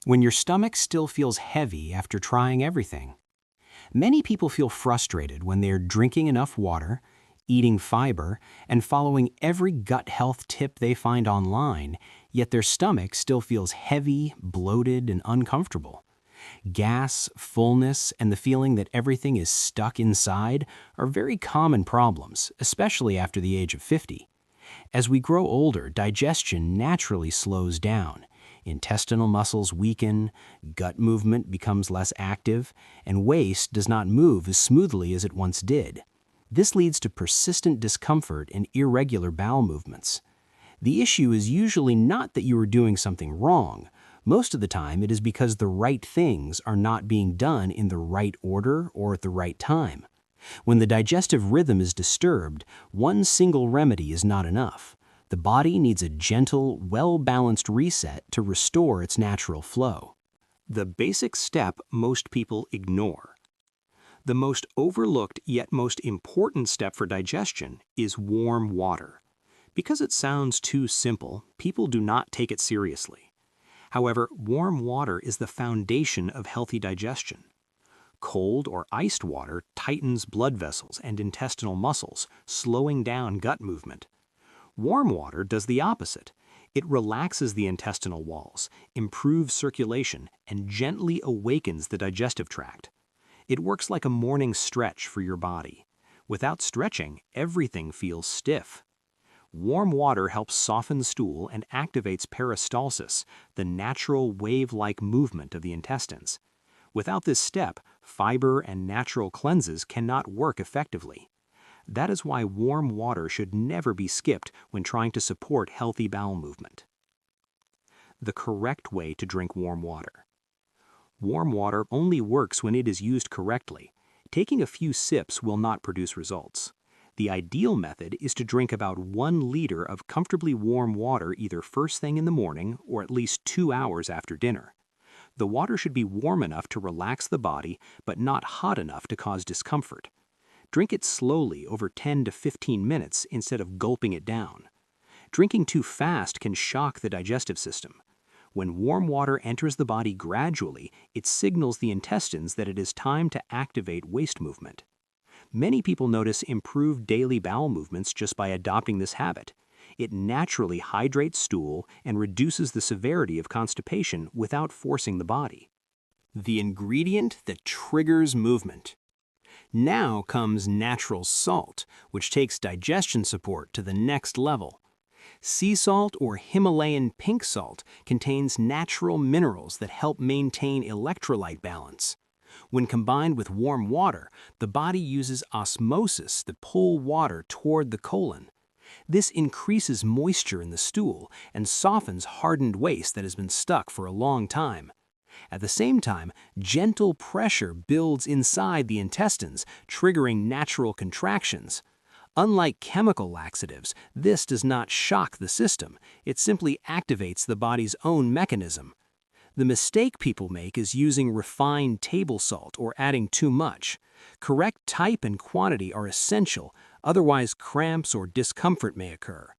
When your stomach still feels heavy after trying everything. Many people feel frustrated when they're drinking enough water, eating fiber, and following every gut health tip they find online, yet their stomach still feels heavy, bloated, and uncomfortable. Gas, fullness, and the feeling that everything is stuck inside are very common problems, especially after the age of 50. As we grow older, digestion naturally slows down. Intestinal muscles weaken, gut movement becomes less active, and waste does not move as smoothly as it once did. This leads to persistent discomfort and irregular bowel movements. The issue is usually not that you are doing something wrong. Most of the time, it is because the right things are not being done in the right order or at the right time. When the digestive rhythm is disturbed, one single remedy is not enough. The body needs a gentle, well-balanced reset to restore its natural flow. The basic step most people ignore. The most overlooked yet most important step for digestion is warm water. Because it sounds too simple, people do not take it seriously. However, warm water is the foundation of healthy digestion. Cold or iced water tightens blood vessels and intestinal muscles, slowing down gut movement. Warm water does the opposite. It relaxes the intestinal walls, improves circulation, and gently awakens the digestive tract. It works like a morning stretch for your body. Without stretching, everything feels stiff. Warm water helps soften stool and activates peristalsis, the natural wave-like movement of the intestines. Without this step, fiber and natural cleanses cannot work effectively. That is why warm water should never be skipped when trying to support healthy bowel movement. The correct way to drink warm water. Warm water only works when it is used correctly. Taking a few sips will not produce results. The ideal method is to drink about 1 liter of comfortably warm water either first thing in the morning or at least 2 hours after dinner. The water should be warm enough to relax the body, but not hot enough to cause discomfort. Drink it slowly over 10 to 15 minutes instead of gulping it down. Drinking too fast can shock the digestive system. When warm water enters the body gradually, it signals the intestines that it is time to activate waste movement. Many people notice improved daily bowel movements just by adopting this habit. It naturally hydrates stool and reduces the severity of constipation without forcing the body. The ingredient that triggers movement. Now comes natural salt, which takes digestion support to the next level. Sea salt or Himalayan pink salt contains natural minerals that help maintain electrolyte balance. When combined with warm water, the body uses osmosis to pull water toward the colon. This increases moisture in the stool and softens hardened waste that has been stuck for a long time. At the same time, gentle pressure builds inside the intestines, triggering natural contractions. Unlike chemical laxatives, this does not shock the system. It simply activates the body's own mechanism. The mistake people make is using refined table salt or adding too much. Correct type and quantity are essential, otherwise cramps or discomfort may occur.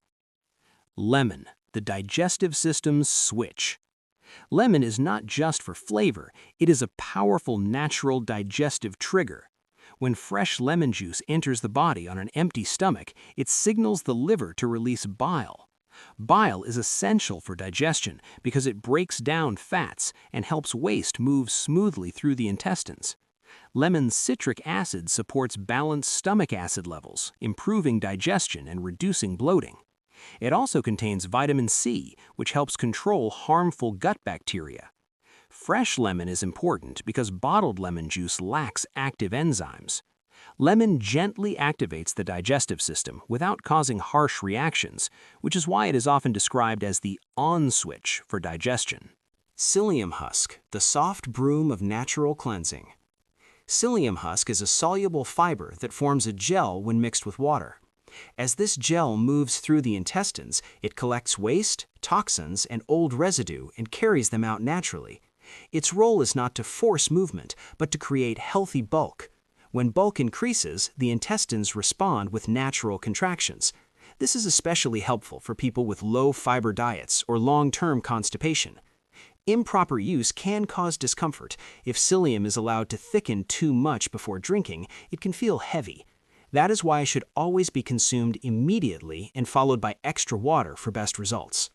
Lemon, the digestive system's switch. Lemon is not just for flavor, it is a powerful natural digestive trigger. When fresh lemon juice enters the body on an empty stomach, it signals the liver to release bile. Bile is essential for digestion because it breaks down fats and helps waste move smoothly through the intestines. Lemon's citric acid supports balanced stomach acid levels, improving digestion and reducing bloating. It also contains vitamin C, which helps control harmful gut bacteria. Fresh lemon is important because bottled lemon juice lacks active enzymes. Lemon gently activates the digestive system without causing harsh reactions, which is why it is often described as the on switch for digestion. Psyllium husk, the soft broom of natural cleansing. Psyllium husk is a soluble fiber that forms a gel when mixed with water. As this gel moves through the intestines, it collects waste, toxins, and old residue and carries them out naturally. Its role is not to force movement, but to create healthy bulk. When bulk increases, the intestines respond with natural contractions. This is especially helpful for people with low-fiber diets or long-term constipation. Improper use can cause discomfort. If psyllium is allowed to thicken too much before drinking, it can feel heavy. That is why it should always be consumed immediately and followed by extra water for best results.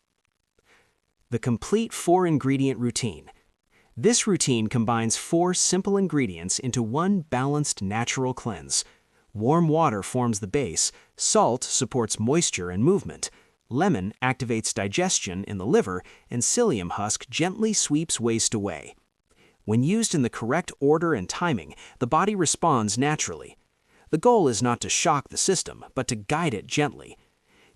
The complete 4-ingredient routine. This routine combines 4 simple ingredients into one balanced natural cleanse. Warm water forms the base, salt supports moisture and movement, lemon activates digestion in the liver, and psyllium husk gently sweeps waste away. When used in the correct order and timing, the body responds naturally. The goal is not to shock the system, but to guide it gently.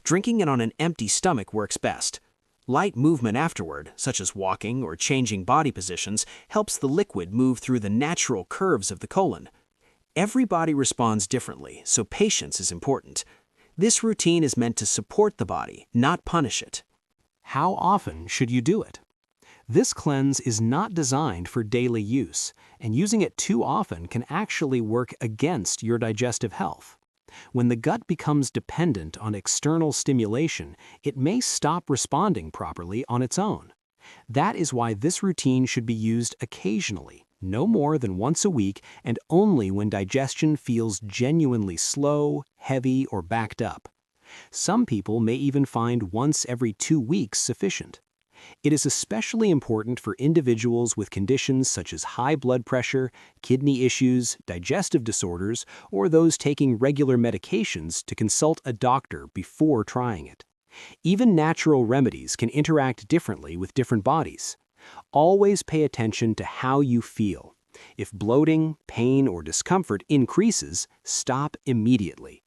Drinking it on an empty stomach works best. Light movement afterward, such as walking or changing body positions, helps the liquid move through the natural curves of the colon. Every body responds differently, so patience is important. This routine is meant to support the body, not punish it. How often should you do it? This cleanse is not designed for daily use, and using it too often can actually work against your digestive health. When the gut becomes dependent on external stimulation, it may stop responding properly on its own. That is why this routine should be used occasionally, no more than once a week, and only when digestion feels genuinely slow, heavy, or backed up. Some people may even find once every 2 weeks sufficient. It is especially important for individuals with conditions such as high blood pressure, kidney issues, digestive disorders, or those taking regular medications to consult a doctor before trying it. Even natural remedies can interact differently with different bodies. Always pay attention to how you feel. If bloating, pain, or discomfort increases, stop immediately.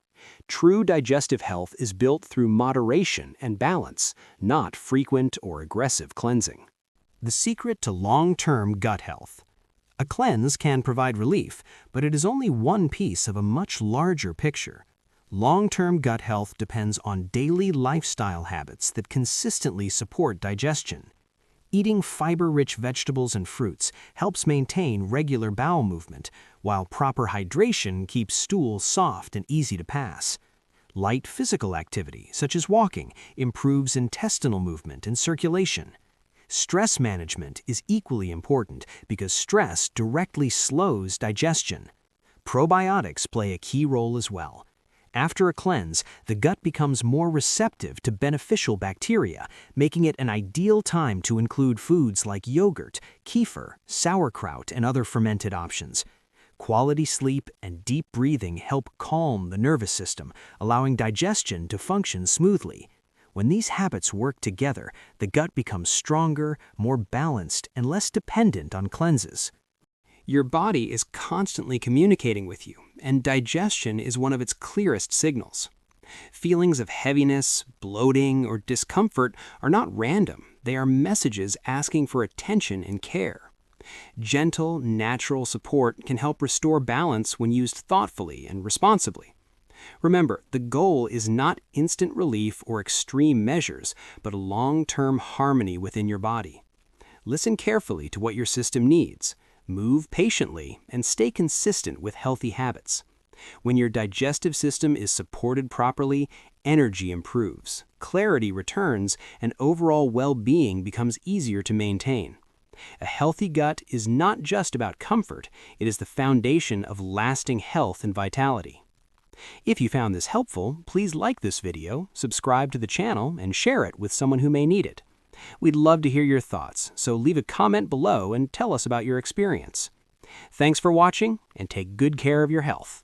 True digestive health is built through moderation and balance, not frequent or aggressive cleansing. The secret to long-term gut health. A cleanse can provide relief, but it is only one piece of a much larger picture. Long-term gut health depends on daily lifestyle habits that consistently support digestion. Eating fiber-rich vegetables and fruits helps maintain regular bowel movement, while proper hydration keeps stool soft and easy to pass. Light physical activity, such as walking, improves intestinal movement and circulation. Stress management is equally important because stress directly slows digestion. Probiotics play a key role as well. After a cleanse, the gut becomes more receptive to beneficial bacteria, making it an ideal time to include foods like yogurt, kefir, sauerkraut, and other fermented options. Quality sleep and deep breathing help calm the nervous system, allowing digestion to function smoothly. When these habits work together, the gut becomes stronger, more balanced, and less dependent on cleanses. Your body is constantly communicating with you, and digestion is one of its clearest signals. Feelings of heaviness, bloating, or discomfort are not random. They are messages asking for attention and care. Gentle, natural support can help restore balance when used thoughtfully and responsibly. Remember, the goal is not instant relief or extreme measures, but a long-term harmony within your body. Listen carefully to what your system needs. Move patiently and stay consistent with healthy habits. When your digestive system is supported properly, energy improves, clarity returns, and overall well-being becomes easier to maintain. A healthy gut is not just about comfort, it is the foundation of lasting health and vitality. If you found this helpful, please like this video, subscribe to the channel, and share it with someone who may need it. We'd love to hear your thoughts, so leave a comment below and tell us about your experience. Thanks for watching, and take good care of your health.